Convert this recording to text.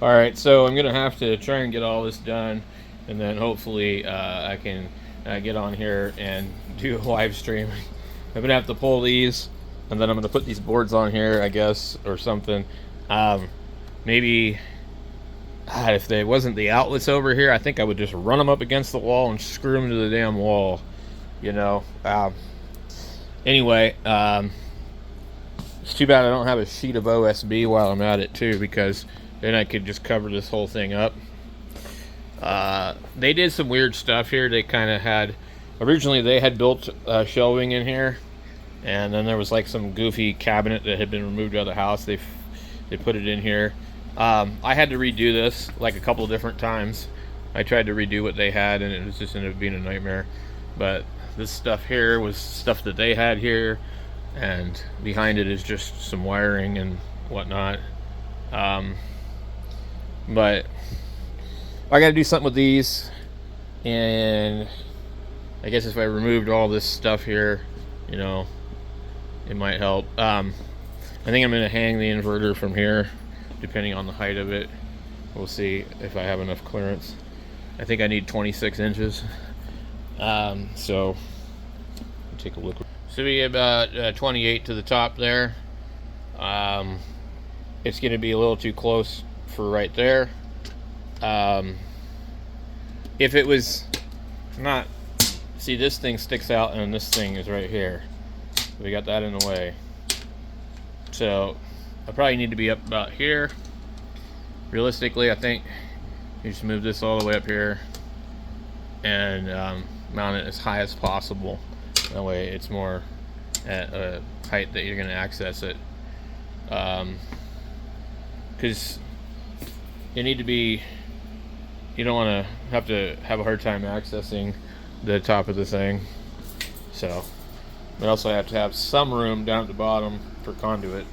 Alright, so I'm gonna have to try and get all this done, and then hopefully I can get on here and do a live stream. I'm gonna have to pull these, and then I'm gonna put these boards on here, I guess, or something. Maybe if there wasn't the outlets over here, I think I would just run them up against the wall and screw them to the damn wall, you know. Anyway, it's too bad I don't have a sheet of OSB while I'm at it too, because then I could just cover this whole thing up. They did some weird stuff here. They kind of had, originally they had built shelving in here, and then there was like some goofy cabinet that had been removed out of the house. They put it in here. I had to redo this like a couple different times. I tried to redo what they had, and it was just ended up being a nightmare. But this stuff here was stuff that they had here, and behind it is just some wiring and whatnot. But I gotta do something with these, and I guess if I removed all this stuff here, you know, it might help. I think I'm gonna hang the inverter from here, depending on the height of it. We'll see if I have enough clearance. I think I need 26 inches. So take a look. So we get about 28 to the top there. It's gonna be a little too close for right there. If it was not, see, this thing sticks out and this thing is right here. We got that in the way. So I probably need to be up about here. Realistically, I think you just move this all the way up here and mount it as high as possible. That way it's more at a height that you're going to access it. Because you need to be, you don't want to have a hard time accessing the top of the thing. So, but also have to have some room down at the bottom for conduit.